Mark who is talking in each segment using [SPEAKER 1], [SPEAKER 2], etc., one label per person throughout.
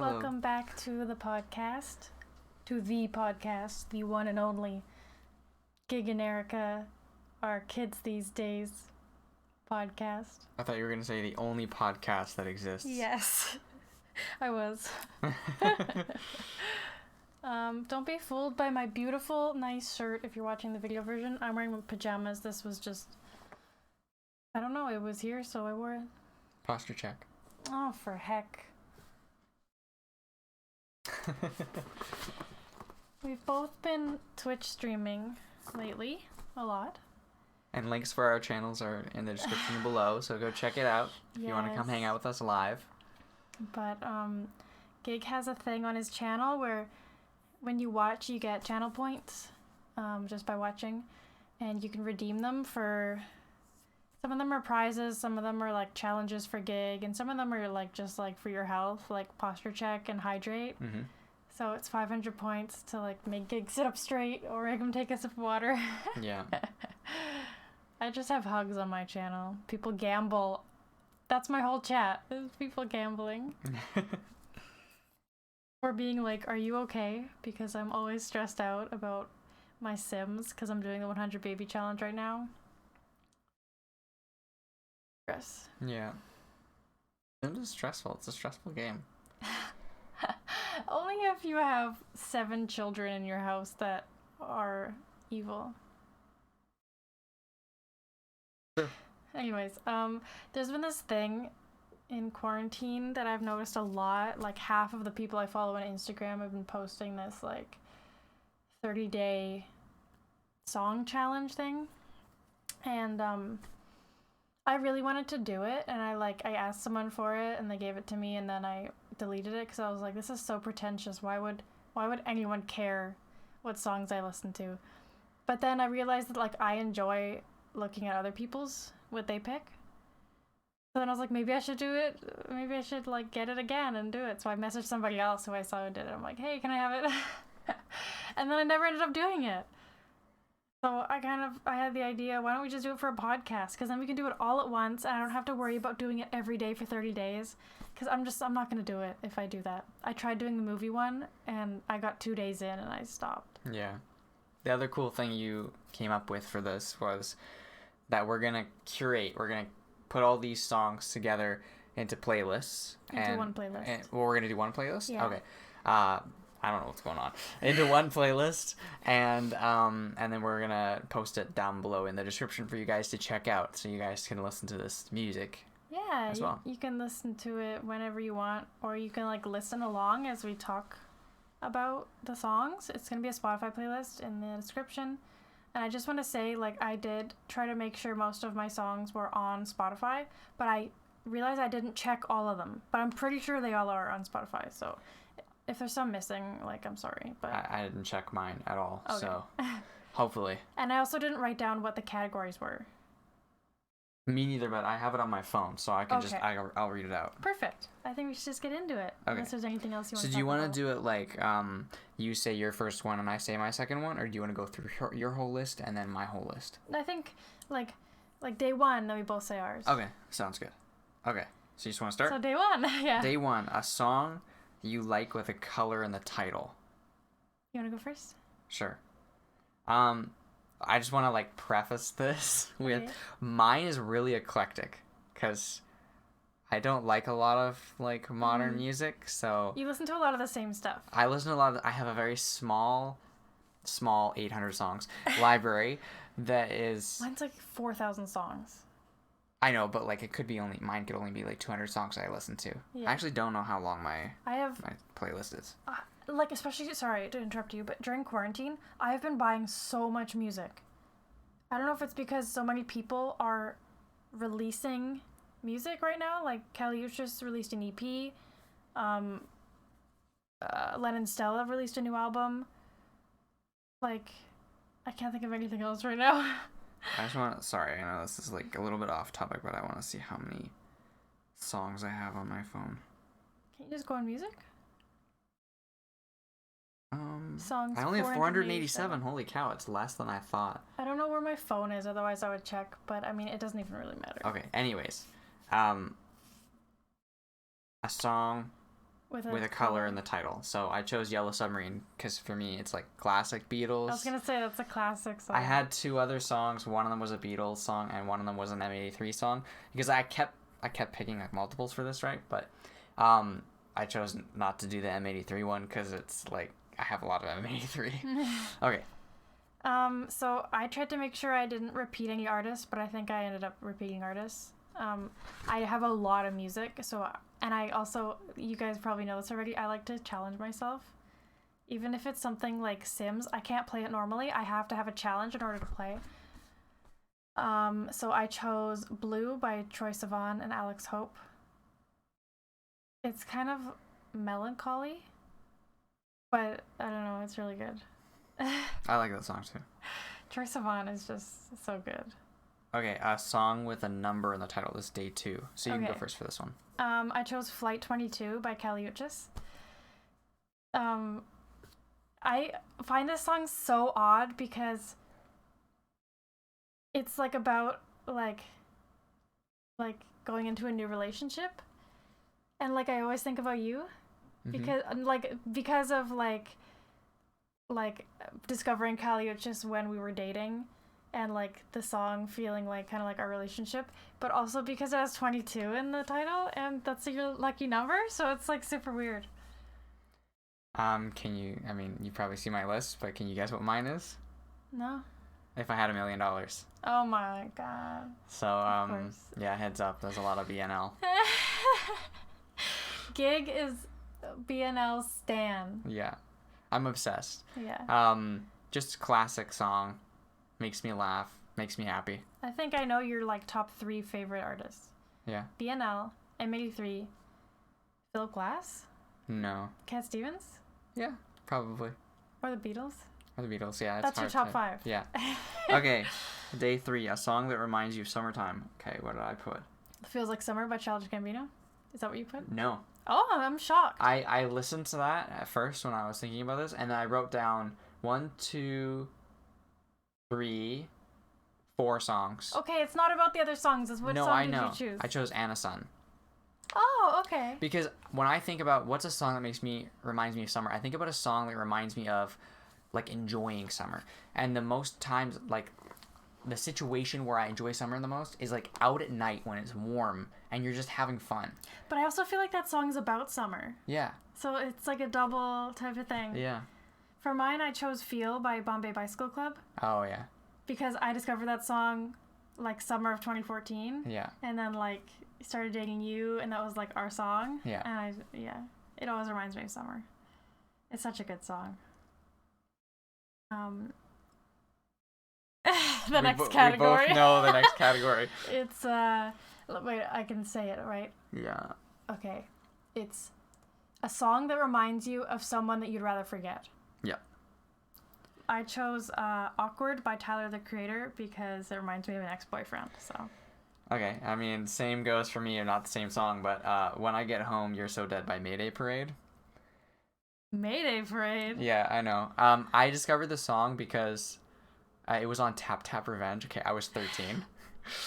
[SPEAKER 1] Hello.
[SPEAKER 2] Welcome back to the podcast. The one and only Gig and Erika, our Kids These Days podcast.
[SPEAKER 1] I thought you were going to say the only podcast that exists.
[SPEAKER 2] Yes, I was. Don't be fooled by my beautiful, nice shirt if you're watching the video version. I'm wearing my pajamas. This was just, I don't know, it was here, so I wore it.
[SPEAKER 1] Posture check.
[SPEAKER 2] Oh, for heck. We've both been Twitch streaming lately, a lot.
[SPEAKER 1] And links for our channels are in the description below, so go check it out if you want to come hang out with us live.
[SPEAKER 2] But Gig has a thing on his channel where when you watch, you get channel points just by watching, and you can redeem them for... Some of them are prizes, some of them are like challenges for Gig, and some of them are like just like for your health, like posture check and hydrate.
[SPEAKER 1] Mm-hmm.
[SPEAKER 2] So it's 500 points to like make Gig sit up straight or make him take a sip of water.
[SPEAKER 1] Yeah.
[SPEAKER 2] I just have hugs on my channel. People gamble. That's my whole chat. Is people gambling. Or being like, are you okay? Because I'm always stressed out about my Sims because I'm doing the 100 baby challenge right now. Stress.
[SPEAKER 1] Yeah. Sims is stressful. It's a stressful game.
[SPEAKER 2] Only if you have 7 children in your house that are evil.
[SPEAKER 1] True.
[SPEAKER 2] Anyways, there's been this thing in quarantine that I've noticed a lot. Like half of the people I follow on Instagram have been posting this like 30-day song challenge thing. And I really wanted to do it, and I asked someone for it, and they gave it to me, and then I deleted it because I was like, this is so pretentious. Why would anyone care what songs I listen to? But then I realized that like I enjoy looking at other people's what they pick. So then I was like, maybe I should do it. Maybe I should like get it again and do it. So I messaged somebody else who I saw who did it. I'm like, hey, can I have it? And then I never ended up doing it. So I had the idea, why don't we just do it for a podcast? Because then we can do it all at once, and I don't have to worry about doing it every day for 30 days. Because I'm not going to do it if I do that. I tried doing the movie one, and I got 2 days in, and I stopped.
[SPEAKER 1] Yeah. The other cool thing you came up with for this was that we're going to curate. We're going to put all these songs together into playlists.
[SPEAKER 2] Into one playlist.
[SPEAKER 1] Well, we're going to do one playlist?
[SPEAKER 2] Yeah.
[SPEAKER 1] Okay. I don't know what's going on. Into one playlist, and then we're gonna post it down below in the description for you guys to check out, so you guys can listen to this music.
[SPEAKER 2] Yeah,
[SPEAKER 1] as well.
[SPEAKER 2] You can listen to it whenever you want, or you can like listen along as we talk about the songs. It's gonna be a Spotify playlist in the description, and I just want to say, like, I did try to make sure most of my songs were on Spotify, but I realized I didn't check all of them. But I'm pretty sure they all are on Spotify, so. If there's some missing, like, I'm sorry, but...
[SPEAKER 1] I didn't check mine at all,
[SPEAKER 2] okay.
[SPEAKER 1] So hopefully.
[SPEAKER 2] And I also didn't write down what the categories were.
[SPEAKER 1] Me neither, but I have it on my phone, so I can
[SPEAKER 2] Okay.
[SPEAKER 1] I'll read it out.
[SPEAKER 2] Perfect. I think we should just get into it.
[SPEAKER 1] Okay.
[SPEAKER 2] Unless there's anything else you want to
[SPEAKER 1] So do you want to do it like, you say your first one and I say my second one, or do you want to go through your whole list and then my whole list?
[SPEAKER 2] I think, like day one, then we both say ours.
[SPEAKER 1] Okay, sounds good. Okay, so you just want to start?
[SPEAKER 2] So day one, yeah.
[SPEAKER 1] Day one, a song you like with a color in the title.
[SPEAKER 2] You want to go first?
[SPEAKER 1] Sure. I just want to like preface this with mine is really eclectic because I don't like a lot of like modern music, so
[SPEAKER 2] you listen to a lot of the same stuff.
[SPEAKER 1] I listen to a lot of, I have a very small 800 songs library that is
[SPEAKER 2] Mine's like 4,000 songs.
[SPEAKER 1] I know, but like it could be mine could only be like 200 songs I listen to.
[SPEAKER 2] Yeah.
[SPEAKER 1] I actually don't know how long my
[SPEAKER 2] my
[SPEAKER 1] playlist is.
[SPEAKER 2] Like, especially, sorry to interrupt you, but during quarantine, I've been buying so much music. I don't know if it's because so many people are releasing music right now. Like, Kelly just released an EP. Len and Stella released a new album. Like, I can't think of anything else right now.
[SPEAKER 1] I just want to, sorry, I know this is like a little bit off topic, but I want to see how many songs I have on my phone.
[SPEAKER 2] Can't you just go on music? Songs.
[SPEAKER 1] I only have 487. Holy cow, it's less than I thought.
[SPEAKER 2] I don't know where my phone is, otherwise I would check, but I mean, it doesn't even really matter.
[SPEAKER 1] Okay, anyways. A song
[SPEAKER 2] With
[SPEAKER 1] a color in the title. So I chose Yellow Submarine because for me it's like classic Beatles.
[SPEAKER 2] I was gonna say that's a classic song.
[SPEAKER 1] I had 2 other songs. One of them was a Beatles song and one of them was an M83 song because I kept picking like multiples for this, right? But I chose not to do the M83 one because it's like I have a lot of M83. Okay.
[SPEAKER 2] So I tried to make sure I didn't repeat any artists, but I think I ended up repeating artists. I have a lot of music, and I also, you guys probably know this already, I like to challenge myself. Even if it's something like Sims, I can't play it normally. I have to have a challenge in order to play. So I chose Blue by Troye Sivan and Alex Hope. It's kind of melancholy, but I don't know, it's really good.
[SPEAKER 1] I like that song too.
[SPEAKER 2] Troye Sivan is just so good.
[SPEAKER 1] Okay, a song with a number in the title. This is day 2, so you can go
[SPEAKER 2] Okay.
[SPEAKER 1] first for this one.
[SPEAKER 2] I chose Flight 22 by Kali Uchis. I find this song so odd because it's like about like going into a new relationship, and like I always think about you because of like discovering Kali Uchis when we were dating. And like the song feeling like kind of like our relationship, but also because it has 22 in the title and that's your lucky number, so it's like super weird.
[SPEAKER 1] Can you, I mean, you probably see my list, but can you guess what mine is?
[SPEAKER 2] No.
[SPEAKER 1] If I had $1 million.
[SPEAKER 2] Oh my god.
[SPEAKER 1] So,
[SPEAKER 2] course.
[SPEAKER 1] yeah, heads up, there's a lot of BNL.
[SPEAKER 2] Gig is BNL stan.
[SPEAKER 1] Yeah. I'm obsessed.
[SPEAKER 2] Yeah.
[SPEAKER 1] Just classic song. Makes me laugh. Makes me happy.
[SPEAKER 2] I think I know your like top 3 favorite artists.
[SPEAKER 1] Yeah.
[SPEAKER 2] BNL, M83, Philip Glass,
[SPEAKER 1] No.
[SPEAKER 2] Cat Stevens,
[SPEAKER 1] Yeah, probably.
[SPEAKER 2] or the Beatles.
[SPEAKER 1] Or the Beatles, yeah. It's
[SPEAKER 2] That's your
[SPEAKER 1] hard
[SPEAKER 2] top
[SPEAKER 1] to-
[SPEAKER 2] 5.
[SPEAKER 1] Yeah. Okay, day 3, a song that reminds you of summertime. Okay, what did I put?
[SPEAKER 2] Feels Like Summer by Childish Gambino. Is that what you put?
[SPEAKER 1] No.
[SPEAKER 2] Oh, I'm shocked.
[SPEAKER 1] I listened to that at first when I was thinking about this, and then I wrote down 1, 2, 3, 4 songs.
[SPEAKER 2] Okay, it's not about the other songs. It's which
[SPEAKER 1] No,
[SPEAKER 2] song
[SPEAKER 1] I
[SPEAKER 2] did
[SPEAKER 1] know.
[SPEAKER 2] you choose?
[SPEAKER 1] I chose Anna Sun.
[SPEAKER 2] Oh, okay.
[SPEAKER 1] Because when I think about what's a song that reminds me of summer, I think about a song that reminds me of like enjoying summer. And the most times, like the situation where I enjoy summer the most is like out at night when it's warm and you're just having fun.
[SPEAKER 2] But I also feel like that song's about summer.
[SPEAKER 1] Yeah.
[SPEAKER 2] So it's like a double type of thing.
[SPEAKER 1] Yeah.
[SPEAKER 2] For mine, I chose Feel by Bombay Bicycle Club
[SPEAKER 1] Oh yeah.
[SPEAKER 2] because I discovered that song like summer of 2014.
[SPEAKER 1] Yeah.
[SPEAKER 2] And then like started dating you, and that was like our song.
[SPEAKER 1] Yeah.
[SPEAKER 2] And it always reminds me of summer. It's such a good song. The next category.
[SPEAKER 1] We both know the next category.
[SPEAKER 2] It's wait, I can say it, right?
[SPEAKER 1] Yeah.
[SPEAKER 2] Okay. It's a song that reminds you of someone that you'd rather forget.
[SPEAKER 1] Yeah.
[SPEAKER 2] I chose Awkward by Tyler, the Creator, because it reminds me of an ex-boyfriend, so.
[SPEAKER 1] Okay, I mean, same goes for me, not the same song, but When I Get Home, You're So Dead by Mayday Parade.
[SPEAKER 2] Mayday Parade?
[SPEAKER 1] Yeah, I know. I discovered the song because it was on Tap Tap Revenge. Okay, I was 13.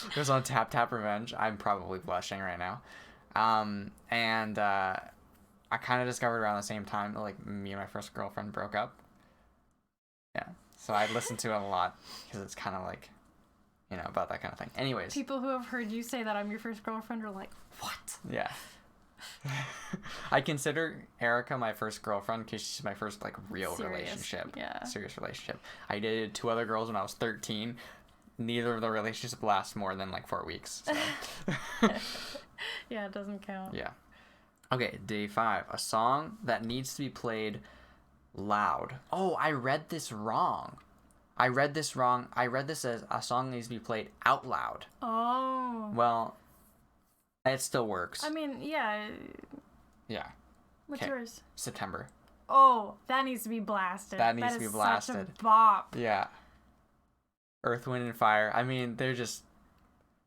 [SPEAKER 1] It was on Tap Tap Revenge. I'm probably blushing right now. And I kind of discovered around the same time that, like, me and my first girlfriend broke up. Yeah, so I listened to it a lot because it's kind of like, you know, about that kind of thing. Anyways.
[SPEAKER 2] People who have heard you say that I'm your first girlfriend are like, what?
[SPEAKER 1] Yeah. I consider Erika my first girlfriend because she's my first, like, real relationship.
[SPEAKER 2] Yeah.
[SPEAKER 1] Serious relationship. I dated 2 other girls when I was 13. Neither of the relationships last more than, like, 4 weeks. So.
[SPEAKER 2] Yeah, it doesn't count.
[SPEAKER 1] Yeah. Okay, day 5. A song that needs to be played loud. Oh, I read this wrong. I read this as a song that needs to be played out loud.
[SPEAKER 2] Oh.
[SPEAKER 1] Well, it still works.
[SPEAKER 2] I mean, yeah.
[SPEAKER 1] Yeah.
[SPEAKER 2] What's
[SPEAKER 1] 'Kay.
[SPEAKER 2] yours?
[SPEAKER 1] September.
[SPEAKER 2] Oh, that needs to be blasted.
[SPEAKER 1] That needs to be blasted.
[SPEAKER 2] Such a bop.
[SPEAKER 1] Yeah. Earth, Wind, and Fire. I mean, they're just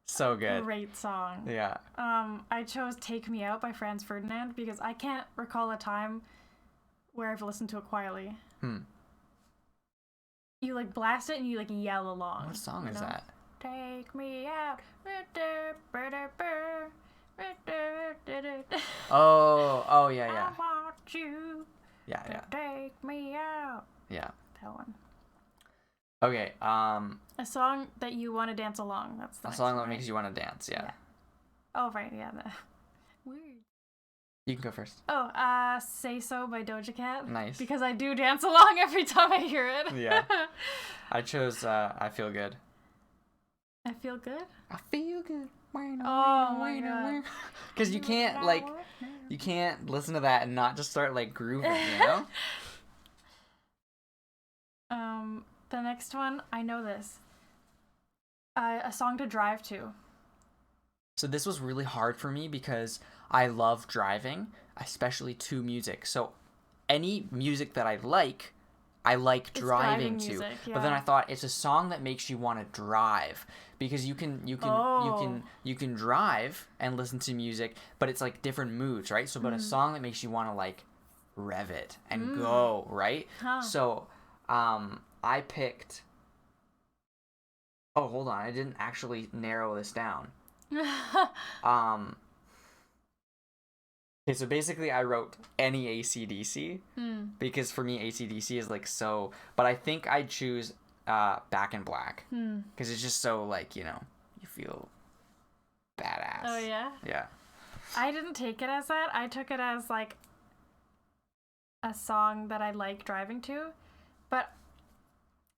[SPEAKER 1] so good.
[SPEAKER 2] Great song.
[SPEAKER 1] Yeah.
[SPEAKER 2] I chose Take Me Out by Franz Ferdinand because I can't recall a time where I've listened to it quietly. You like blast it and you like yell along.
[SPEAKER 1] What song is that?
[SPEAKER 2] Take me out.
[SPEAKER 1] Oh, yeah, yeah.
[SPEAKER 2] I you.
[SPEAKER 1] Yeah, yeah.
[SPEAKER 2] Take me out.
[SPEAKER 1] Yeah.
[SPEAKER 2] That one.
[SPEAKER 1] Okay,
[SPEAKER 2] A song that you want to dance along. That's the
[SPEAKER 1] a
[SPEAKER 2] next
[SPEAKER 1] song
[SPEAKER 2] one,
[SPEAKER 1] that
[SPEAKER 2] right?
[SPEAKER 1] makes you want to dance, yeah.
[SPEAKER 2] Oh, right, yeah. Weird.
[SPEAKER 1] You can go first.
[SPEAKER 2] Oh, Say So by Doja Cat.
[SPEAKER 1] Nice.
[SPEAKER 2] Because I do dance along every time I hear it.
[SPEAKER 1] Yeah. I chose I Feel Good.
[SPEAKER 2] I feel good?
[SPEAKER 1] I feel good.
[SPEAKER 2] Oh my God.
[SPEAKER 1] Because you can't listen to that and not just start like grooving, you know?
[SPEAKER 2] The next one, I know this. A song to drive to.
[SPEAKER 1] So this was really hard for me because I love driving, especially to music. So any music that I like driving to.
[SPEAKER 2] music, yeah.
[SPEAKER 1] But then I thought it's a song that makes you want to drive because you can drive and listen to music, but it's like different moods, right? So but a song that makes you want to like rev it and go, right?
[SPEAKER 2] Huh.
[SPEAKER 1] So I picked Oh, hold on. I didn't actually narrow this down. Okay, so basically I wrote any AC/DC because for me AC/DC is like so, but I think I'd choose Back in Black because it's just so like, you know, you feel badass.
[SPEAKER 2] Oh, yeah?
[SPEAKER 1] Yeah.
[SPEAKER 2] I didn't take it as that. I took it as like a song that I like driving to. But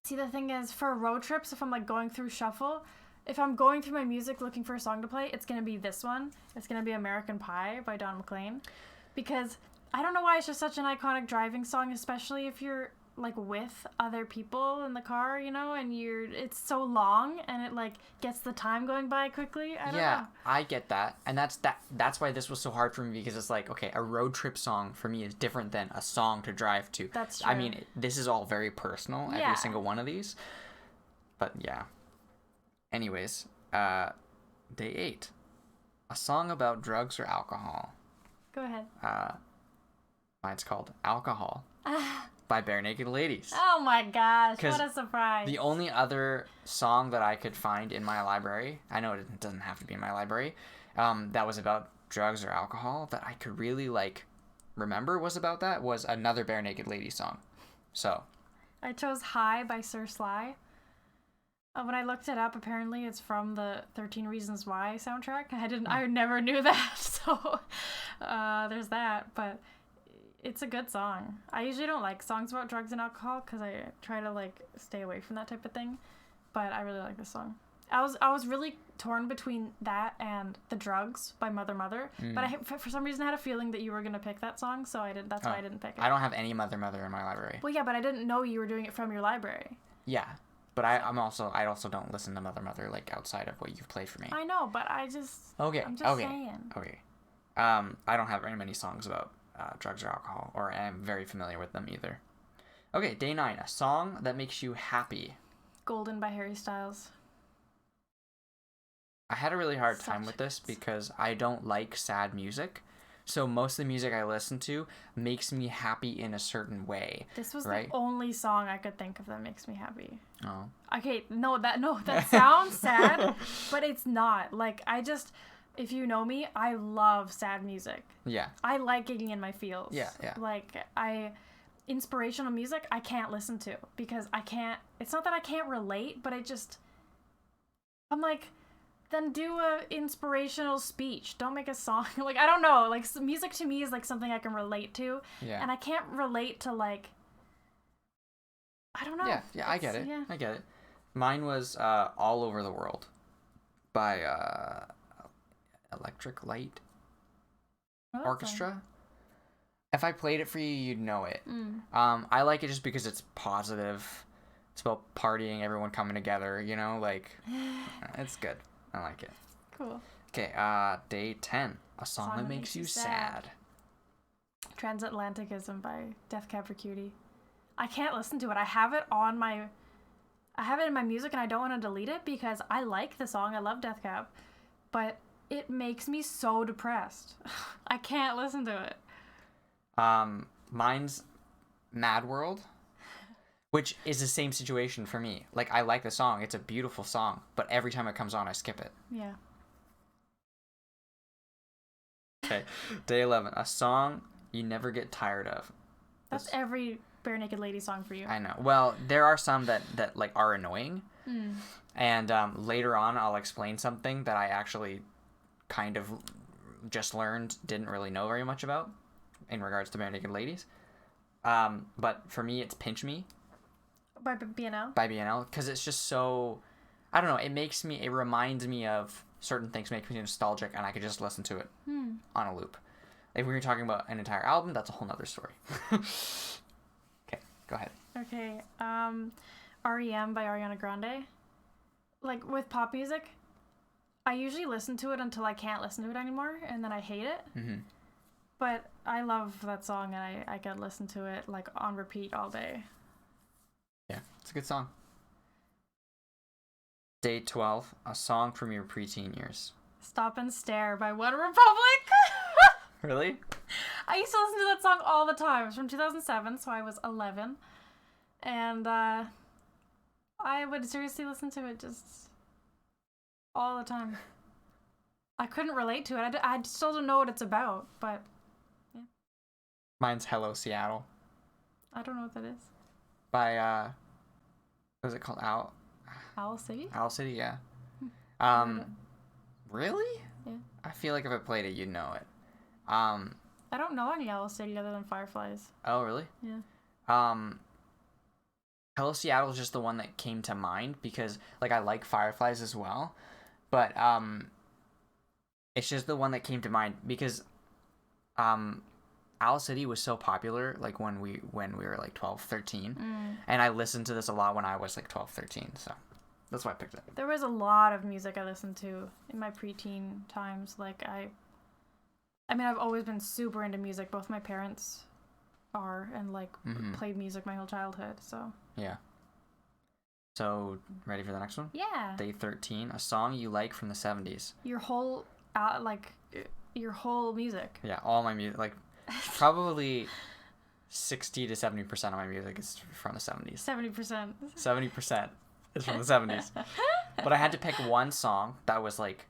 [SPEAKER 2] see, the thing is, for road trips, if I'm like going through shuffle, if I'm going through my music looking for a song to play, it's going to be this one. It's going to be American Pie by Don McLean. Because I don't know why it's just such an iconic driving song, especially if you're like with other people in the car, you know, and it's so long and it like gets the time going by quickly. I don't know.
[SPEAKER 1] I get that. And that's why this was so hard for me because it's like, okay, a road trip song for me is different than a song to drive to.
[SPEAKER 2] That's true.
[SPEAKER 1] I mean, this is all very personal, every single one of these. But yeah. Anyways, day 8. A song about drugs or alcohol.
[SPEAKER 2] Go ahead.
[SPEAKER 1] Mine's called Alcohol by Bare Naked Ladies.
[SPEAKER 2] Oh my gosh, what a surprise.
[SPEAKER 1] The only other song that I could find in my library, I know it doesn't have to be in my library, that was about drugs or alcohol that I could really like remember was another Bare Naked Ladies song. So
[SPEAKER 2] I chose High by Sir Sly. When I looked it up, apparently it's from the 13 Reasons Why soundtrack. I never knew that, so there's that, but it's a good song. I usually don't like songs about drugs and alcohol because I try to like stay away from that type of thing, but I really like this song. I was really torn between that and The Drugs by Mother Mother, but for some reason I had a feeling that you were gonna pick that song, so that's why I didn't pick it.
[SPEAKER 1] I don't have any Mother Mother in my library.
[SPEAKER 2] Well, yeah, but I didn't know you were doing it from your library.
[SPEAKER 1] Yeah. But I also don't listen to Mother Mother like outside of what you've played for me.
[SPEAKER 2] I know, but I'm just saying.
[SPEAKER 1] Okay. I don't have very many songs about drugs or alcohol, or am very familiar with them either. Okay, day 9. A song that makes you happy.
[SPEAKER 2] Golden by Harry Styles.
[SPEAKER 1] I had a really hard time with this because I don't like sad music. So most of the music I listen to makes me happy in a certain way.
[SPEAKER 2] This was
[SPEAKER 1] right?
[SPEAKER 2] the only song I could think of that makes me happy.
[SPEAKER 1] Oh.
[SPEAKER 2] Okay, that sounds sad, but it's not. Like, if you know me, I love sad music.
[SPEAKER 1] Yeah. I
[SPEAKER 2] like getting in my feels.
[SPEAKER 1] Yeah.
[SPEAKER 2] Like, inspirational music, I can't listen to because it's not that I can't relate, but I'm like, then do a inspirational speech. Don't make a song. Like, I don't know. Like, music to me is like something I can relate to.
[SPEAKER 1] Yeah.
[SPEAKER 2] And I can't relate to like, I don't know.
[SPEAKER 1] Yeah, I get it. Yeah. I get it. Mine was All Over the World by Electric Light Orchestra. If I played it for you, you'd know it. I like it just because it's positive. It's about partying, everyone coming together, you know, like, it's good. I like it.
[SPEAKER 2] Cool.
[SPEAKER 1] Okay, day 10. A song that makes you sad.
[SPEAKER 2] Transatlanticism by Death Cab for Cutie. I can't listen to it. I have it in my music and I don't want to delete it because I like the song. I love Death Cab. But it makes me so depressed. I can't listen to it.
[SPEAKER 1] Mine's Mad World, which is the same situation for me. Like, I like the song. It's a beautiful song. But every time it comes on, I skip it.
[SPEAKER 2] Yeah.
[SPEAKER 1] Okay. Day 11. A song you never get tired of.
[SPEAKER 2] That's every Bare Naked Lady song for you.
[SPEAKER 1] I know. Well, there are some that like are annoying.
[SPEAKER 2] Mm.
[SPEAKER 1] And later on, I'll explain something that I actually kind of just learned, didn't really know very much about in regards to Bare Naked Ladies. But for me, it's Pinch Me.
[SPEAKER 2] By BNL?
[SPEAKER 1] By BNL. Because it's just so... I don't know. It reminds me of certain things, makes me nostalgic, and I could just listen to it on a loop. If we were talking about an entire album, that's a whole nother story. Okay, go ahead.
[SPEAKER 2] Okay, REM by Ariana Grande. Like, with pop music, I usually listen to it until I can't listen to it anymore, and then I hate it. Mm-hmm. But I love that song, and I could listen to it, like, on repeat all day.
[SPEAKER 1] Yeah, it's a good song. Day 12, a song from your preteen years.
[SPEAKER 2] Stop and Stare by One Republic.
[SPEAKER 1] Really?
[SPEAKER 2] I used to listen to that song all the time. It's from 2007, so I was 11. And I would seriously listen to it just all the time. I couldn't relate to it. I still don't know what it's about, but yeah.
[SPEAKER 1] Mine's Hello Seattle.
[SPEAKER 2] I don't know what that is.
[SPEAKER 1] By, what is it called?
[SPEAKER 2] Owl City?
[SPEAKER 1] Owl City, yeah. Really?
[SPEAKER 2] Yeah.
[SPEAKER 1] I feel like if I played it, you'd know it.
[SPEAKER 2] I don't know any Owl City other than Fireflies.
[SPEAKER 1] Oh, really?
[SPEAKER 2] Yeah.
[SPEAKER 1] Hello Seattle is just the one that came to mind because, like, I like Fireflies as well, but it's just the one that came to mind because Owl City was so popular, like, when we were like 12, 13, and I listened to this a lot when I was like 12, 13, so that's why I picked it.
[SPEAKER 2] There was a lot of music I listened to in my preteen times. Like, I mean, I've always been super into music. Both my parents are, and, like, played music my whole childhood, so.
[SPEAKER 1] Yeah. So, ready for the next one?
[SPEAKER 2] Yeah.
[SPEAKER 1] Day 13, a song you like from the 70s.
[SPEAKER 2] Your whole music.
[SPEAKER 1] Yeah, all my music, like, probably 60 to 70% of my music is from the 70s.
[SPEAKER 2] 70%.
[SPEAKER 1] 70% is from the 70s. But I had to pick one song that was, like,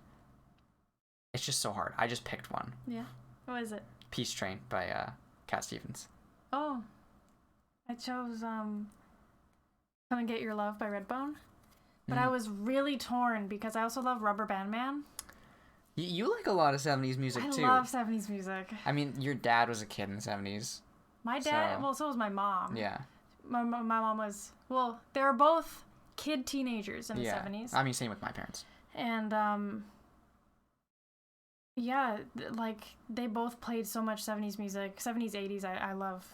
[SPEAKER 1] it's just so hard. I just picked one.
[SPEAKER 2] Yeah. What is it?
[SPEAKER 1] Peace Train by Cat Stevens.
[SPEAKER 2] Oh. I chose Come and Get Your Love by Redbone. But I was really torn because I also love Rubber Band Man.
[SPEAKER 1] You like a lot of 70s music, too.
[SPEAKER 2] I love 70s music.
[SPEAKER 1] I mean, your dad was a kid in the 70s.
[SPEAKER 2] My dad, well, so was my mom.
[SPEAKER 1] Yeah.
[SPEAKER 2] My mom was, well, they were both kid teenagers in the 70s.
[SPEAKER 1] I mean, same with my parents.
[SPEAKER 2] And, yeah, like, they both played so much 70s music. 70s, 80s, I love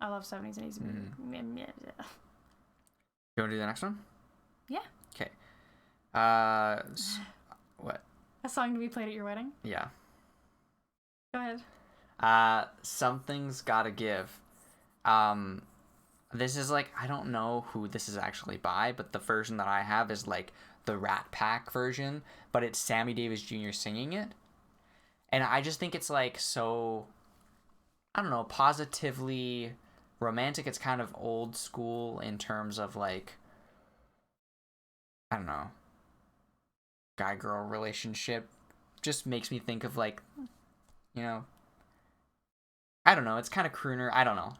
[SPEAKER 2] 70s, 80s music. Yeah.
[SPEAKER 1] You want to do the next one?
[SPEAKER 2] Yeah.
[SPEAKER 1] Okay. What?
[SPEAKER 2] A song to be played at your wedding?
[SPEAKER 1] Yeah.
[SPEAKER 2] Go ahead.
[SPEAKER 1] Something's Gotta Give. This is, like, I don't know who this is actually by, but the version that I have is, like, the Rat Pack version, but it's Sammy Davis Jr. singing it. And I just think it's, like, so, I don't know, positively romantic. It's kind of old school in terms of, like, I don't know, guy-girl relationship. Just makes me think of, like, you know, I don't know. It's kind of crooner. I don't know.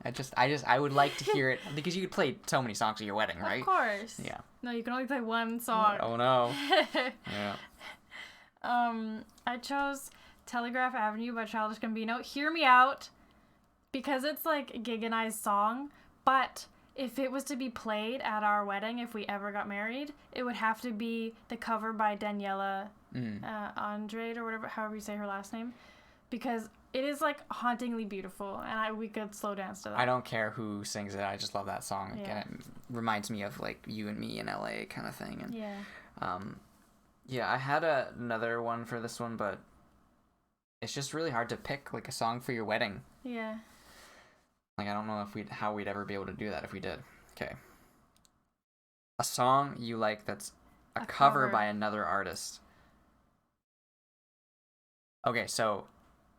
[SPEAKER 1] I would like to hear it because you could play so many songs at your wedding, right?
[SPEAKER 2] Of course.
[SPEAKER 1] Yeah.
[SPEAKER 2] No, you can only play one song.
[SPEAKER 1] Oh no. Yeah.
[SPEAKER 2] I chose Telegraph Avenue by Childish Gambino. Hear me out, because it's like Gig and I's song, but if it was to be played at our wedding, if we ever got married, it would have to be the cover by Daniela Andrade, or whatever, however you say her last name, because it is, like, hauntingly beautiful, and we could slow dance to that.
[SPEAKER 1] I don't care who sings it. I just love that song.
[SPEAKER 2] Yeah.
[SPEAKER 1] And it reminds me of, like, you and me in LA kind of thing. And,
[SPEAKER 2] yeah.
[SPEAKER 1] Yeah, I had another one for this one, but it's just really hard to pick, like, a song for your wedding.
[SPEAKER 2] Yeah.
[SPEAKER 1] Like, I don't know how we'd ever be able to do that if we did. Okay. A song you like that's a cover by another artist. Okay, so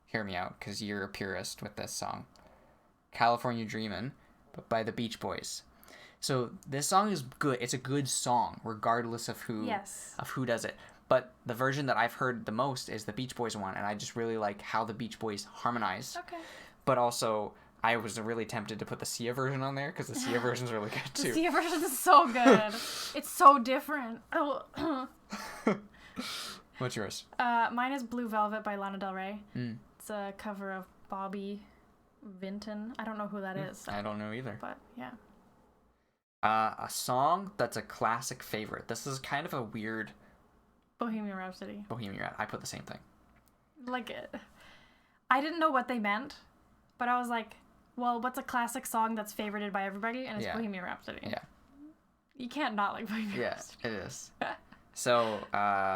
[SPEAKER 1] hear me out, because you're a purist with this song. California Dreamin', but by the Beach Boys. So this song is good. It's a good song, regardless of who does it. But the version that I've heard the most is the Beach Boys one, and I just really like how the Beach Boys harmonize.
[SPEAKER 2] Okay.
[SPEAKER 1] But also, I was really tempted to put the Sia version on there because the Sia version's really good too.
[SPEAKER 2] The Sia version is so good. It's so different. Oh.
[SPEAKER 1] What's yours?
[SPEAKER 2] Mine is Blue Velvet by Lana Del Rey. It's a cover of Bobby Vinton. I don't know who that is.
[SPEAKER 1] I don't know either.
[SPEAKER 2] But yeah.
[SPEAKER 1] A song that's a classic favorite. This is kind of a weird...
[SPEAKER 2] Bohemian Rhapsody.
[SPEAKER 1] I put the same thing.
[SPEAKER 2] Like, I didn't know what they meant, but I was like, well, what's a classic song that's favorited by everybody? And it's Bohemian Rhapsody.
[SPEAKER 1] Yeah.
[SPEAKER 2] You can't not like Bohemian Rhapsody.
[SPEAKER 1] Yeah, it is. So,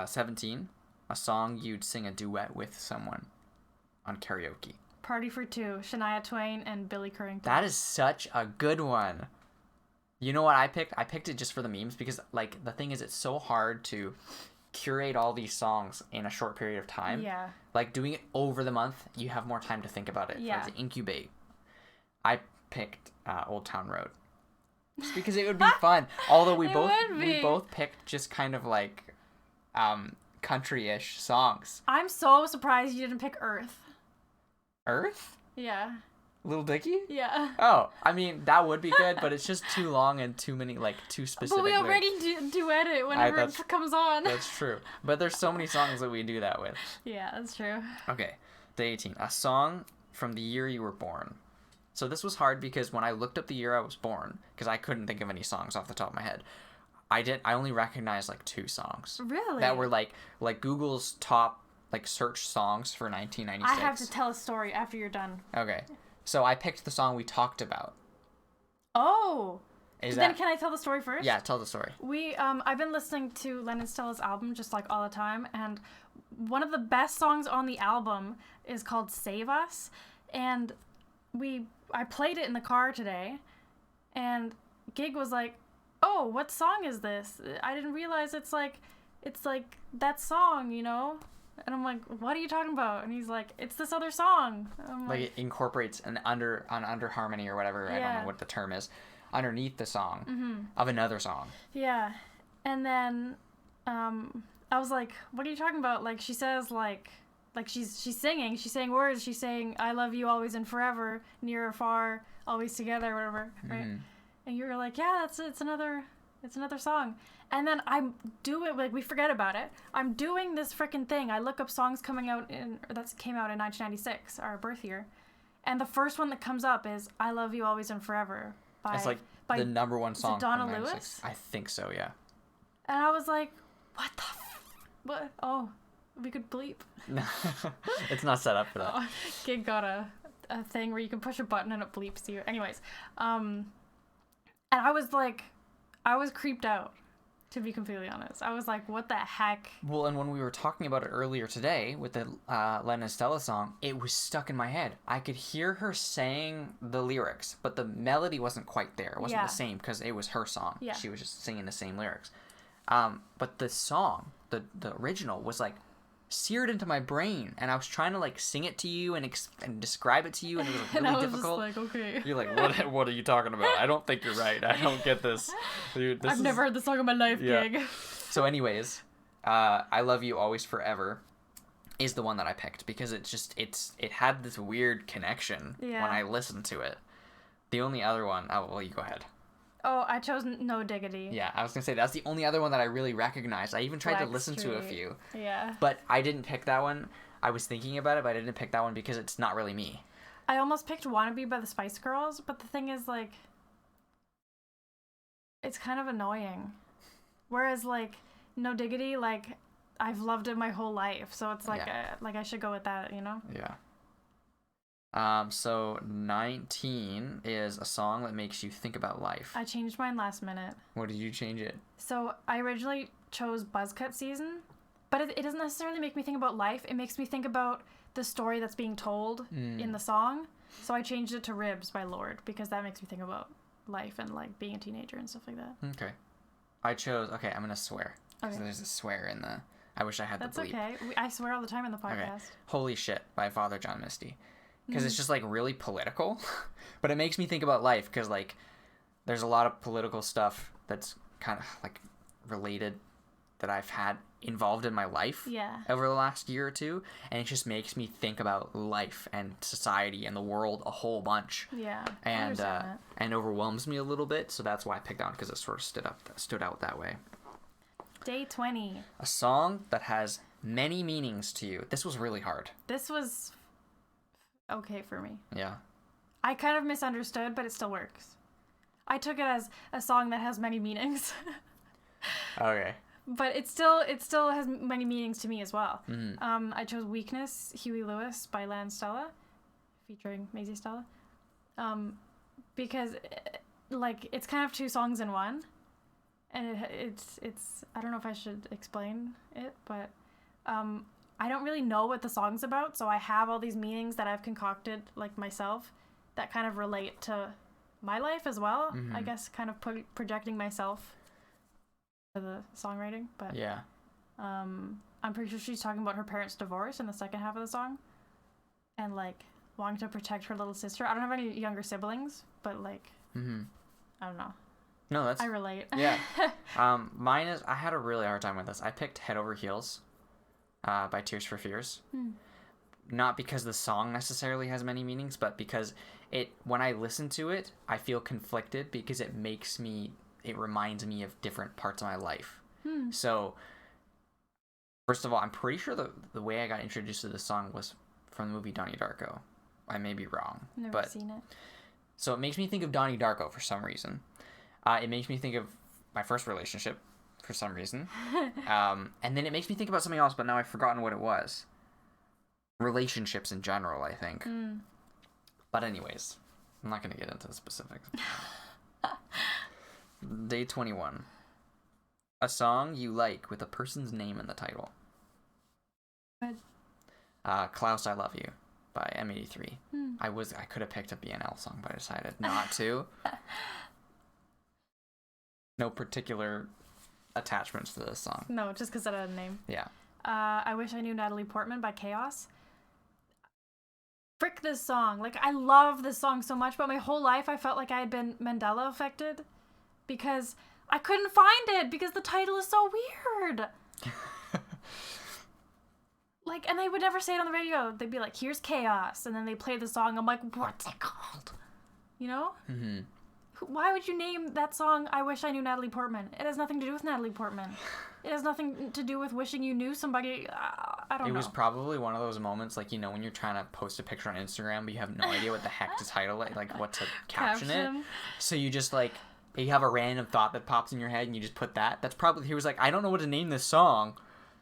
[SPEAKER 1] 17, a song you'd sing a duet with someone on karaoke.
[SPEAKER 2] Party for Two, Shania Twain and Billy Currington.
[SPEAKER 1] That is such a good one. You know what I picked? I picked it just for the memes because, like, the thing is, it's so hard to curate all these songs in a short period of time.
[SPEAKER 2] Yeah.
[SPEAKER 1] Like, doing it over the month, you have more time to think about it.
[SPEAKER 2] Yeah.
[SPEAKER 1] To incubate. I picked Old Town Road. Just because it would be fun. Although we both picked just kind of like country-ish songs.
[SPEAKER 2] I'm so surprised you didn't pick Earth.
[SPEAKER 1] Earth?
[SPEAKER 2] Yeah.
[SPEAKER 1] Little Dicky?
[SPEAKER 2] Yeah.
[SPEAKER 1] Oh, I mean, that would be good, but it's just too long and too many, like, too specific.
[SPEAKER 2] But we already duet it whenever it comes on.
[SPEAKER 1] That's true. But there's so many songs that we do that with.
[SPEAKER 2] Yeah, that's true.
[SPEAKER 1] Okay. Day 18. A song from the year you were born. So this was hard because when I looked up the year I was born, because I couldn't think of any songs off the top of my head, I only recognized like 2 songs.
[SPEAKER 2] Really?
[SPEAKER 1] That were like Google's top like search songs for 1996.
[SPEAKER 2] I have to tell a story after you're done.
[SPEAKER 1] Okay. So I picked the song we talked about.
[SPEAKER 2] Oh. Then can I tell the story first?
[SPEAKER 1] Yeah, tell the story.
[SPEAKER 2] I've been listening to Len and Stella's album just like all the time, and one of the best songs on the album is called Save Us, and I played it in the car today, and Gig was like, "Oh, what song is this? I didn't realize it's like that song, you know?" And I'm like, "What are you talking about?" And he's like, "It's this other song."
[SPEAKER 1] Like it incorporates an under harmony or whatever. I don't know what the term is, underneath the song of another song.
[SPEAKER 2] Yeah, and then I was like, "What are you talking about?" Like she says like she's singing, she's saying words, she's saying "I love you always and forever, near or far, always together," whatever, right? And you were like, "Yeah, it's another song." And then I'm doing, like, we forget about it. I'm doing this freaking thing. I look up songs that came out in 1996, our birth year, and the first one that comes up is "I Love You Always and Forever" by
[SPEAKER 1] It's like the number one song.
[SPEAKER 2] Is it Donna
[SPEAKER 1] from
[SPEAKER 2] Lewis?
[SPEAKER 1] I think so, yeah.
[SPEAKER 2] And I was like, "What the? What? Oh, we could bleep."
[SPEAKER 1] It's not set up for that.
[SPEAKER 2] Oh, Gig got a thing where you can push a button and it bleeps you. Anyways, and I was like, I was creeped out, to be completely honest. I was like, what the heck?
[SPEAKER 1] Well, and when we were talking about it earlier today with the Len and Stella song, it was stuck in my head. I could hear her saying the lyrics, but the melody wasn't quite there. It wasn't the same because it was her song.
[SPEAKER 2] Yeah.
[SPEAKER 1] She was just singing the same lyrics. But the song, the original, was like seared into my brain, and I was trying to like sing it to you and describe it to you, and it was like, really difficult.
[SPEAKER 2] Just like, okay.
[SPEAKER 1] You're like, what are you talking about? I don't think you're right. I don't get this. Dude,
[SPEAKER 2] I've never heard the song in my life, Gig.
[SPEAKER 1] So anyways, I Love You Always Forever is the one that I picked because it had this weird connection when I listened to it. The only other one, well, you go ahead.
[SPEAKER 2] Oh, I chose No Diggity.
[SPEAKER 1] Yeah, I was going to say, that's the only other one that I really recognized. I even tried to listen to a few.
[SPEAKER 2] Yeah.
[SPEAKER 1] But I didn't pick that one. I was thinking about it, but I didn't pick that one because it's not really me.
[SPEAKER 2] I almost picked Wannabe by the Spice Girls, but the thing is, like, it's kind of annoying. Whereas, like, No Diggity, like, I've loved it my whole life. So it's like, I should go with that, you know?
[SPEAKER 1] Yeah. So 19 is a song that makes you think about life.
[SPEAKER 2] I changed mine last minute.
[SPEAKER 1] What did you change it?
[SPEAKER 2] So I originally chose Buzzcut Season, but it doesn't necessarily make me think about life. It makes me think about the story that's being told in the song. So I changed it to Ribs by Lorde because that makes me think about life and like being a teenager and stuff like that.
[SPEAKER 1] Okay. I'm going to swear.
[SPEAKER 2] Okay.
[SPEAKER 1] So there's a swear in the... I wish I had the bleep.
[SPEAKER 2] That's okay. I swear all the time in the podcast.
[SPEAKER 1] Okay. Holy Shit by Father John Misty. Because it's just like really political, but it makes me think about life because like there's a lot of political stuff that's kind of like related that I've had involved in my life
[SPEAKER 2] Yeah.
[SPEAKER 1] over the last year or two, and it just makes me think about life and society and the world a whole bunch.
[SPEAKER 2] Yeah. I
[SPEAKER 1] And
[SPEAKER 2] understand that.
[SPEAKER 1] and overwhelms me a little bit, so that's why I picked that one, because it sort of stood out that way.
[SPEAKER 2] Day 20.
[SPEAKER 1] A song that has many meanings to you. This was really hard.
[SPEAKER 2] This was okay for me.
[SPEAKER 1] Yeah.
[SPEAKER 2] I kind of misunderstood, but it still works. I took it as a song that has many meanings.
[SPEAKER 1] Okay.
[SPEAKER 2] But it still has many meanings to me as well.
[SPEAKER 1] Mm-hmm.
[SPEAKER 2] I chose Weakness, Huey Lewis by Lan Stella, featuring Maisie Stella. Because like it's kind of two songs in one. And it's I don't know if I should explain it, but I don't really know what the song's about, so I have all these meanings that I've concocted like myself that kind of relate to my life as well.
[SPEAKER 1] Mm-hmm.
[SPEAKER 2] I guess kind of projecting myself to the songwriting, but
[SPEAKER 1] Yeah.
[SPEAKER 2] I'm pretty sure she's talking about her parents' divorce in the second half of the song, and like wanting to protect her little sister. I don't have any younger siblings, but like
[SPEAKER 1] Mm-hmm.
[SPEAKER 2] I don't know.
[SPEAKER 1] No, that's
[SPEAKER 2] I relate.
[SPEAKER 1] yeah. Mine is, I had a really hard time with this. I picked Head Over Heels by Tears for Fears. Not because the song necessarily has many meanings, but because when I listen to it, I feel conflicted because it reminds me of different parts of my life. So, first of all, I'm pretty sure the way I got introduced to this song was from the movie Donnie Darko. I may be wrong.
[SPEAKER 2] Never seen it.
[SPEAKER 1] So it makes me think of Donnie Darko for some reason. It makes me think of my first relationship for some reason. And then it makes me think about something else, but now I've forgotten what it was. Relationships in general, I think. But anyways, I'm not going to get into the specifics. Day 21. A song you like with a person's name in the title.
[SPEAKER 2] Good.
[SPEAKER 1] Klaus, I Love You by M83. I could have picked a BNL song, but I decided not to. No particular attachments to this song.
[SPEAKER 2] No, just because it had a name.
[SPEAKER 1] Yeah.
[SPEAKER 2] I Wish I Knew Natalie Portman by Chaos. Frick this song. Like, I love this song so much, but my whole life I felt like I had been Mandela affected because I couldn't find it because the title is so weird. Like, and they would never say it on the radio. They'd be like, here's Chaos. And then they play the song. I'm like, what's it called? You know?
[SPEAKER 1] Mm-hmm.
[SPEAKER 2] Why would you name that song I Wish I Knew Natalie Portman? It has nothing to do with Natalie Portman. It has nothing to do with wishing you knew somebody. I don't know.
[SPEAKER 1] It was probably one of those moments, like, you know, when you're trying to post a picture on Instagram, but you have no idea what the heck to title it, like what to caption it. So you just, like, you have a random thought that pops in your head and you just put that. That's probably, he was like, I don't know what to name this song,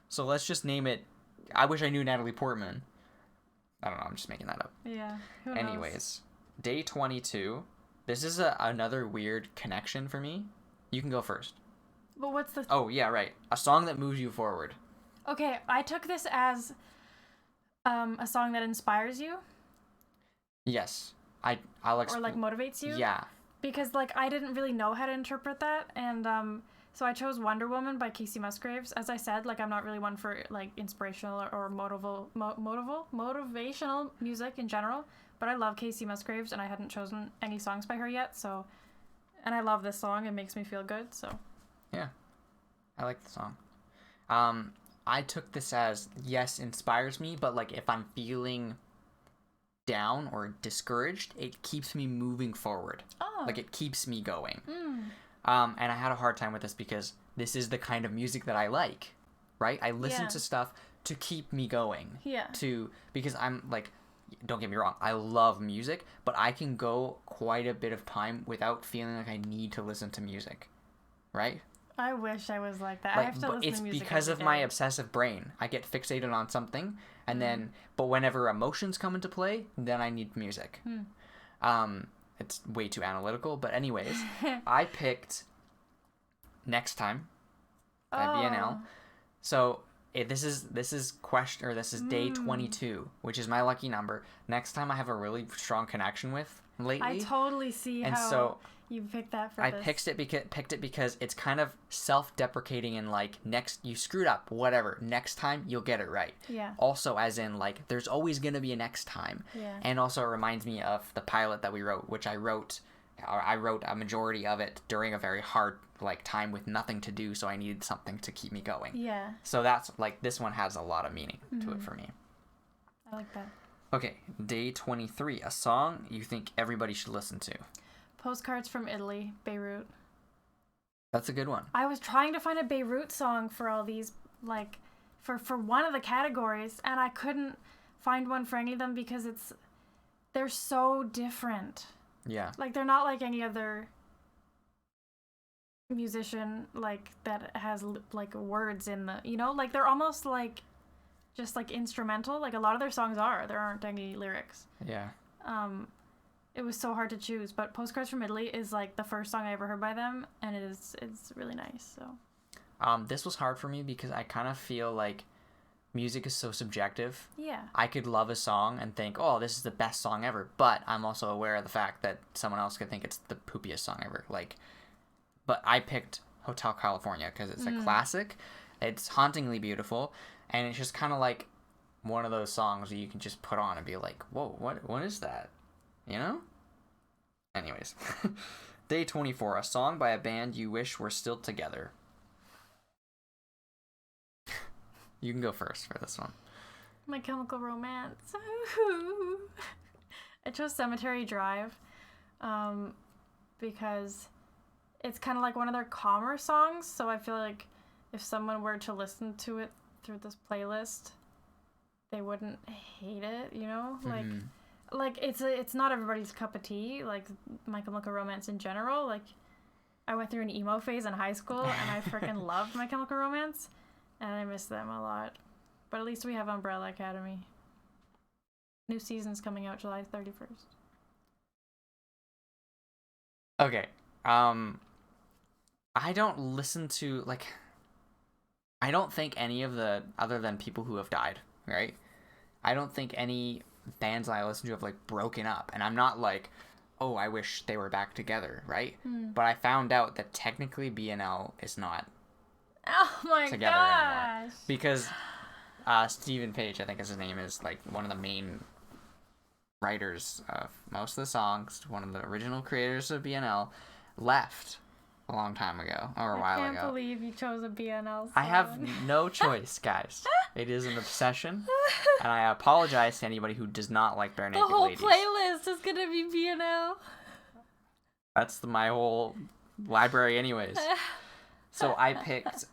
[SPEAKER 1] so let's just name it I Wish I Knew Natalie Portman. I don't know, I'm just making that up.
[SPEAKER 2] Yeah. Who knows?
[SPEAKER 1] Anyways, day 22. This is another weird connection for me. You can go first.
[SPEAKER 2] But what's the...
[SPEAKER 1] Oh, yeah, right. A song that moves you forward.
[SPEAKER 2] Okay, I took this as a song that inspires you.
[SPEAKER 1] Yes. I'll
[SPEAKER 2] or, like, motivates you.
[SPEAKER 1] Yeah.
[SPEAKER 2] Because, like, I didn't really know how to interpret that. And so I chose Wonder Woman by Casey Musgraves. As I said, like, I'm not really one for, like, inspirational or motivational music in general. But I love Casey Musgraves, and I hadn't chosen any songs by her yet, so... And I love this song. It makes me feel good, so...
[SPEAKER 1] Yeah. I like the song. I took this as, yes, inspires me, but, like, if I'm feeling down or discouraged, it keeps me moving forward.
[SPEAKER 2] Oh.
[SPEAKER 1] Like, it keeps me going. And I had a hard time with this because this is the kind of music that I like, right? I listen to stuff to keep me going.
[SPEAKER 2] Yeah.
[SPEAKER 1] Because I'm, like... Don't get me wrong, I love music, but I can go quite a bit of time without feeling like I need to listen to music, right?
[SPEAKER 2] I wish I was like that.
[SPEAKER 1] Like,
[SPEAKER 2] I have to listen to music
[SPEAKER 1] it's because
[SPEAKER 2] every
[SPEAKER 1] of my
[SPEAKER 2] day.
[SPEAKER 1] obsessive brain. I get fixated on something, and then, but whenever emotions come into play, then I need music. It's way too analytical, but anyways, I picked Next Time by BNL. So... This is day 22, which is my lucky number. Next Time I have a really strong connection with lately.
[SPEAKER 2] I totally see
[SPEAKER 1] and
[SPEAKER 2] how
[SPEAKER 1] so
[SPEAKER 2] you picked that for
[SPEAKER 1] I
[SPEAKER 2] this.
[SPEAKER 1] picked it because it's kind of self-deprecating and like, you screwed up, whatever. Next time you'll get it right.
[SPEAKER 2] Yeah.
[SPEAKER 1] Also, as in, like, there's always gonna be a next time.
[SPEAKER 2] Yeah.
[SPEAKER 1] And also it reminds me of the pilot that we wrote, which I wrote I wrote a majority of it during a very hard like time with nothing to do, so I needed something to keep me going.
[SPEAKER 2] Yeah.
[SPEAKER 1] So that's like this one has a lot of meaning to it for me.
[SPEAKER 2] I like that.
[SPEAKER 1] Okay, day 23. A song you think everybody should listen to.
[SPEAKER 2] Postcards from Italy, Beirut.
[SPEAKER 1] That's a good one.
[SPEAKER 2] I was trying to find a Beirut song for all these, like, for one of the categories, and I couldn't find one for any of them because they're so different.
[SPEAKER 1] Yeah.
[SPEAKER 2] Like, they're not like any other musician, like, that has, like, words in the, you know? Like, they're almost, like, just, like, instrumental. Like, a lot of their songs there aren't any lyrics.
[SPEAKER 1] Yeah.
[SPEAKER 2] It was so hard to choose, but Postcards from Italy is, like, the first song I ever heard by them, and it's really nice, so.
[SPEAKER 1] This was hard for me because I kind of feel like music is so subjective.
[SPEAKER 2] Yeah.
[SPEAKER 1] I could love a song and think, oh, this is the best song ever, but I'm also aware of the fact that someone else could think it's the poopiest song ever. Like, but I picked Hotel California because it's a classic. It's hauntingly beautiful, and it's just kind of like one of those songs that you can just put on and be like, whoa, what is that? You know? Anyways. Day 24. A song by a band you wish were still together. You can go first for this one.
[SPEAKER 2] My Chemical Romance. I chose Cemetery Drive because it's kind of like one of their calmer songs, so I feel like if someone were to listen to it through this playlist, they wouldn't hate it, you know? Like it's not everybody's cup of tea, like My Chemical Romance in general. Like, I went through an emo phase in high school, and I freaking loved My Chemical Romance, and I miss them a lot. But at least we have Umbrella Academy. New season's coming out July 31st.
[SPEAKER 1] Okay. I don't listen to, like, I don't think any of the, other than people who have died, right? I don't think any bands I listen to have, like, broken up. And I'm not like, oh, I wish they were back together, right? But I found out that technically BNL is not together anymore. Because Stephen Page, I think is his name, is, like, one of the main writers of most of the songs, one of the original creators of BNL, left a long time ago, or a while ago.
[SPEAKER 2] I can't believe you chose a BNL song.
[SPEAKER 1] I have no choice, guys. It is an obsession, and I apologize to anybody who does not like Bare Naked Ladies.
[SPEAKER 2] The whole playlist is gonna be BNL.
[SPEAKER 1] That's my whole library anyways. So I picked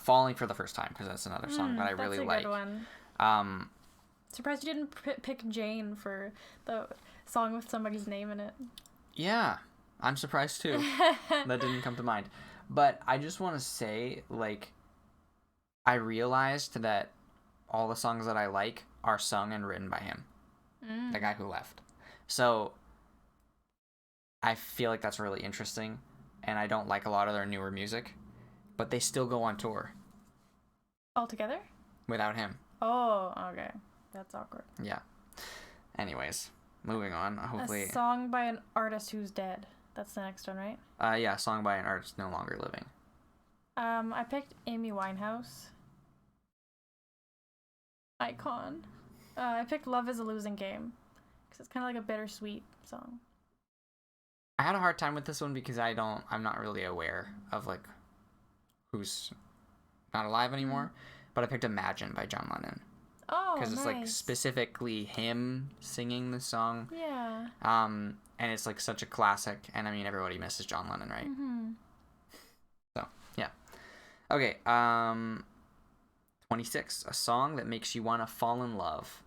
[SPEAKER 1] Falling for the First Time, because that's another song that I really like.
[SPEAKER 2] That's a good one. Surprised you didn't pick Jane for the song with somebody's name in it.
[SPEAKER 1] Yeah, I'm surprised too. That didn't come to mind. But I just want to say, like, I realized that all the songs that I like are sung and written by him. The guy who left. So I feel like that's really interesting, and I don't like a lot of their newer music, but they still go on tour.
[SPEAKER 2] All together?
[SPEAKER 1] Without him.
[SPEAKER 2] Oh, okay. That's awkward.
[SPEAKER 1] Yeah. Anyways, moving on. Hopefully.
[SPEAKER 2] A song by an artist who's dead. That's the next one, right?
[SPEAKER 1] Yeah, a song by an artist no longer living.
[SPEAKER 2] I picked Amy Winehouse. Icon. I picked Love is a Losing Game, because it's kind of like a bittersweet song.
[SPEAKER 1] I had a hard time with this one because I'm not really aware of, like, who's not alive anymore, but I picked Imagine by John Lennon.
[SPEAKER 2] Oh,
[SPEAKER 1] because it's
[SPEAKER 2] nice.
[SPEAKER 1] like specifically him singing the song.
[SPEAKER 2] Yeah.
[SPEAKER 1] And it's like such a classic, and I mean everybody misses John Lennon, right? So yeah. Okay. 26. A song that makes you want to fall in love.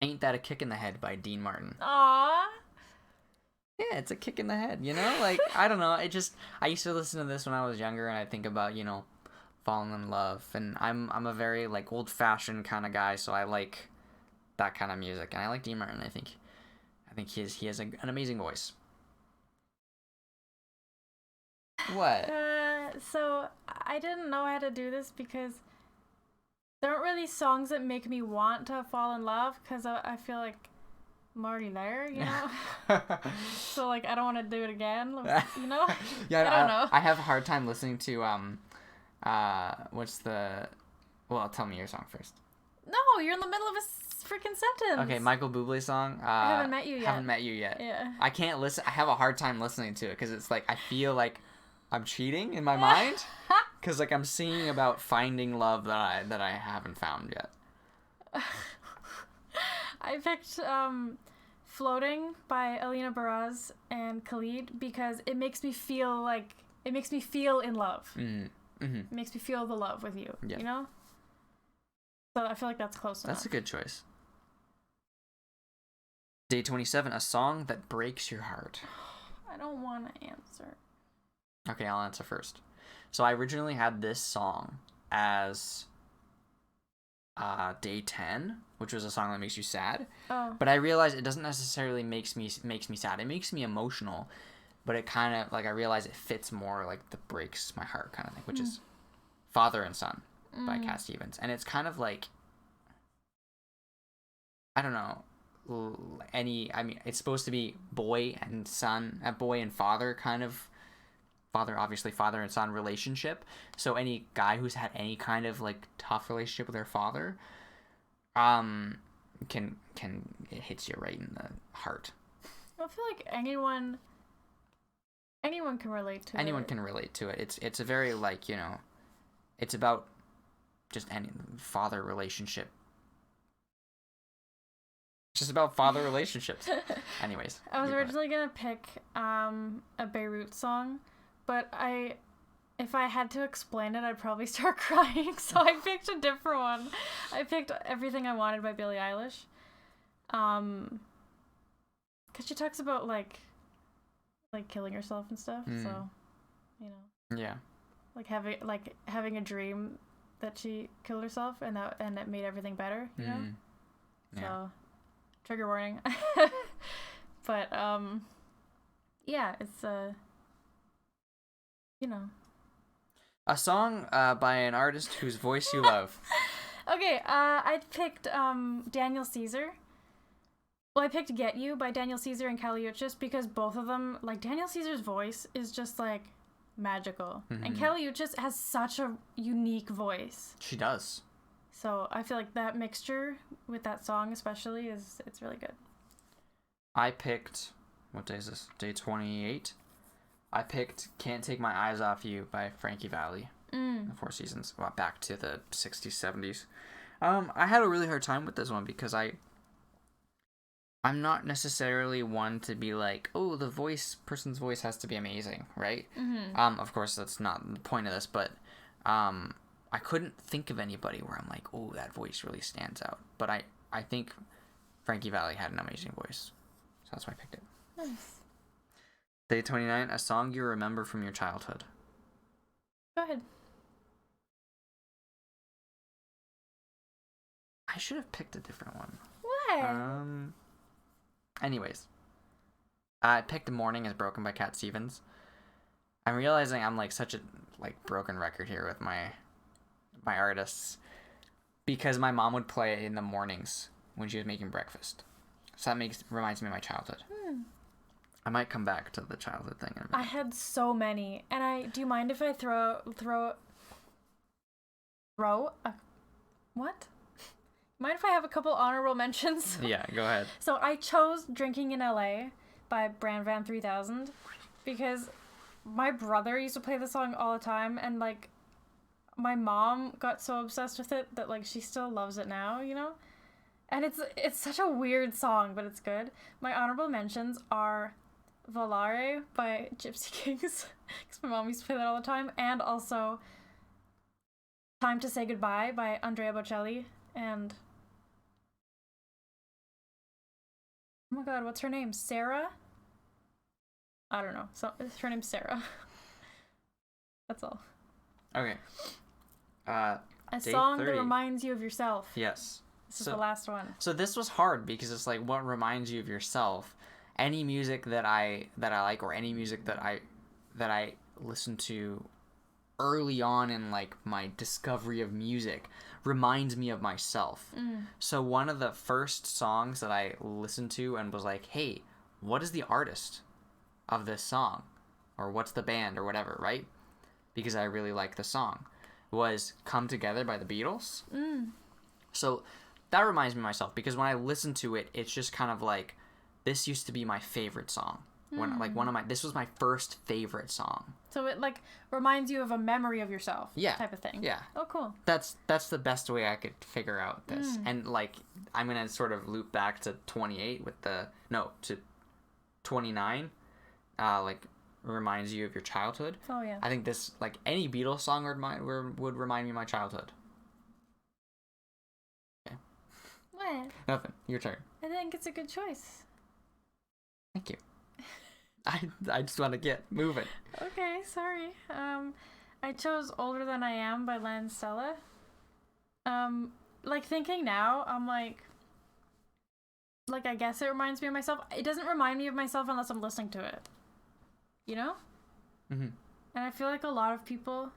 [SPEAKER 1] Ain't That a Kick in the Head by Dean Martin.
[SPEAKER 2] Aww.
[SPEAKER 1] Yeah, it's a kick in the head, you know? Like, I don't know. I used to listen to this when I was younger, and I think about, you know, falling in love, and I'm a very, like, old-fashioned kind of guy, so I like that kind of music, and I like Dean Martin. I think he has an amazing voice. What?
[SPEAKER 2] So I didn't know how to do this because there aren't really songs that make me want to fall in love, because I feel like I'm already there, you know? So, like, I don't want to do it again, you know?
[SPEAKER 1] Yeah,
[SPEAKER 2] I don't know.
[SPEAKER 1] I have a hard time listening to, well, tell me your song first.
[SPEAKER 2] No, you're in the middle of a freaking sentence.
[SPEAKER 1] Okay, Michael Bublé song.
[SPEAKER 2] I haven't met you yet.
[SPEAKER 1] Haven't met you yet.
[SPEAKER 2] Yeah.
[SPEAKER 1] I can't listen. I have a hard time listening to it because it's like I feel like I'm cheating in my mind because like I'm singing about finding love that I haven't found yet.
[SPEAKER 2] I picked "Floating" by Alina Baraz and Khalid because it makes me feel in love.
[SPEAKER 1] Mm-hmm.
[SPEAKER 2] It makes me feel the love with you.
[SPEAKER 1] Yeah.
[SPEAKER 2] You know. So I feel like that's close enough.
[SPEAKER 1] That's a good choice. Day 27, a song that breaks your heart.
[SPEAKER 2] I don't want to answer.
[SPEAKER 1] Okay, I'll answer first. So I originally had this song as Day 10, which was a song that makes you sad.
[SPEAKER 2] Oh.
[SPEAKER 1] But I realized it doesn't necessarily makes me sad. It makes me emotional, but it kind of like I realize it fits more like the breaks my heart kind of thing, which is Father and Son by Cat Stevens. And it's kind of like, I don't know, it's supposed to be boy and son, boy and father kind of, obviously father and son relationship. So any guy who's had any kind of like tough relationship with their father, it hits you right in the heart.
[SPEAKER 2] I feel like anyone can relate to it.
[SPEAKER 1] Anyone can relate to it. It's a very like, you know, it's about just any father relationship. It's just about father relationships. Anyways.
[SPEAKER 2] I was originally going to pick a Beirut song, but if I had to explain it, I'd probably start crying, so I picked a different one. I picked Everything I Wanted by Billie Eilish. Because she talks about, like killing herself and stuff, so, you know.
[SPEAKER 1] Yeah.
[SPEAKER 2] Like having a dream that she killed herself and it made everything better, you know?
[SPEAKER 1] Yeah.
[SPEAKER 2] So, trigger warning. But, yeah, it's, you know.
[SPEAKER 1] A song by an artist whose voice you love.
[SPEAKER 2] Okay, I picked Daniel Caesar. Well, I picked Get You by Daniel Caesar and Kali Uchis because both of them, like, Daniel Caesar's voice is just, like, magical. Mm-hmm. And Kali Uchis has such a unique voice.
[SPEAKER 1] She does.
[SPEAKER 2] So I feel like that mixture with that song especially it's really good.
[SPEAKER 1] I picked, what day is this? Day 28. I picked Can't Take My Eyes Off You by Frankie Valli. The Four Seasons. Well, back to the 60s, 70s. I had a really hard time with this one because I'm not necessarily one to be like, oh, person's voice has to be amazing, right? Mm-hmm. Of course, that's not the point of this, but I couldn't think of anybody where I'm like, oh, that voice really stands out. But I think Frankie Valli had an amazing voice, so that's why I picked it.
[SPEAKER 2] Nice.
[SPEAKER 1] Day 29, a song you remember from your childhood.
[SPEAKER 2] Go ahead.
[SPEAKER 1] I should have picked a different one.
[SPEAKER 2] What?
[SPEAKER 1] Anyways, I picked "Morning Is Broken" by Cat Stevens. I'm realizing I'm like such a broken record here with my artists because my mom would play it in the mornings when she was making breakfast. So that reminds me of my childhood. I might come back to the childhood thing in a minute.
[SPEAKER 2] I had so many, and do you mind if I throw a what? Mind if I have a couple honorable mentions?
[SPEAKER 1] Yeah, go ahead.
[SPEAKER 2] So I chose Drinking in LA by Bran Van 3000 because my brother used to play the song all the time, and like my mom got so obsessed with it that like she still loves it now, you know? And it's such a weird song, but it's good. My honorable mentions are Volare by Gypsy Kings because my mom used to play that all the time, and also Time to Say Goodbye by Andrea Bocelli and oh my god, what's her name? Sarah? I don't know. So her name's Sarah. That's all.
[SPEAKER 1] Okay.
[SPEAKER 2] A song 30. That reminds you of yourself.
[SPEAKER 1] Yes.
[SPEAKER 2] This is the last one.
[SPEAKER 1] So this was hard because it's like what reminds you of yourself. Any music that I like, or any music that I listen to early on in like my discovery of music reminds me of myself. So one of the first songs that I listened to and was like, hey, what is the artist of this song, or what's the band or whatever, right? Because I really like the song, was Come Together by the Beatles. So that reminds me of myself, because when I listen to it, it's just kind of like, this used to be my favorite song. When this was my first favorite song.
[SPEAKER 2] So it like reminds you of a memory of yourself.
[SPEAKER 1] Yeah.
[SPEAKER 2] Type of thing.
[SPEAKER 1] Yeah.
[SPEAKER 2] Oh, cool.
[SPEAKER 1] That's the best way I could figure out this. And like, I'm gonna sort of loop back to 28 to 29. Like, reminds you of your childhood.
[SPEAKER 2] Oh yeah.
[SPEAKER 1] I think this, like, any Beatles song would remind me of my childhood. Okay.
[SPEAKER 2] What?
[SPEAKER 1] Nothing. Your turn.
[SPEAKER 2] I think it's a good choice.
[SPEAKER 1] Thank you. I just want to get moving.
[SPEAKER 2] Okay, sorry. I chose Older Than I Am by Lance Stella. Like, thinking now, I'm like, I guess it reminds me of myself. It doesn't remind me of myself unless I'm listening to it. You know?
[SPEAKER 1] Mm-hmm.
[SPEAKER 2] And I feel like a lot of people,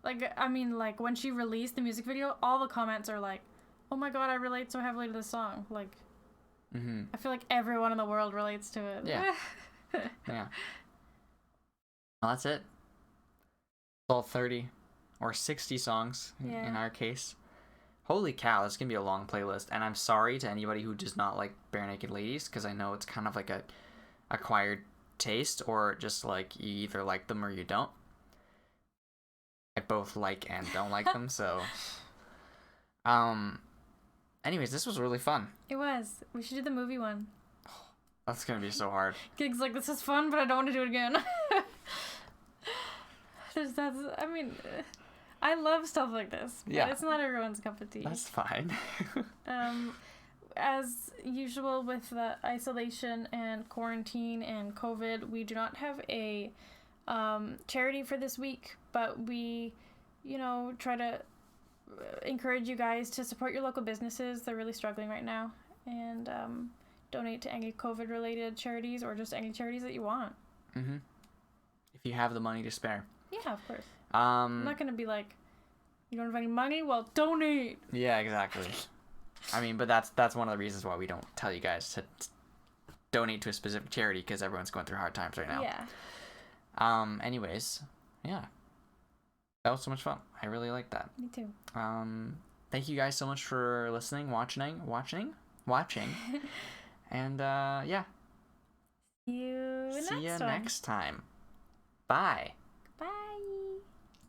[SPEAKER 2] like, I mean, like, when she released the music video, all the comments are like, oh my god, I relate so heavily to this song. Like, I feel like everyone in the world relates to it.
[SPEAKER 1] Yeah. Yeah. Well, that's it. It's all 30 or 60 songs in our case. Holy cow, this is going to be a long playlist. And I'm sorry to anybody who does not like Bare Naked Ladies, because I know it's kind of like a acquired taste, or just like you either like them or you don't. I both like and don't like them, so... Anyways, this was really fun.
[SPEAKER 2] It was. We should do the movie one.
[SPEAKER 1] That's going to be so hard.
[SPEAKER 2] Gig's like, this is fun, but I don't want to do it again. I love stuff like this, but it's not everyone's cup of tea.
[SPEAKER 1] That's fine.
[SPEAKER 2] As usual with the isolation and quarantine and COVID, we do not have a charity for this week, but we, try to encourage you guys to support your local businesses. They're really struggling right now, and donate to any COVID related charities, or just any charities that you want.
[SPEAKER 1] If you have the money to spare.
[SPEAKER 2] Yeah, of course. I'm not gonna be like, you don't have any money? Well, donate.
[SPEAKER 1] Yeah, exactly. I mean, but that's one of the reasons why we don't tell you guys to donate to a specific charity, because everyone's going through hard times right now.
[SPEAKER 2] Yeah.
[SPEAKER 1] Anyways, yeah. That was so much fun. I really liked that.
[SPEAKER 2] Me too.
[SPEAKER 1] Thank you guys so much for listening, watching. And, yeah.
[SPEAKER 2] See you
[SPEAKER 1] next time. Bye.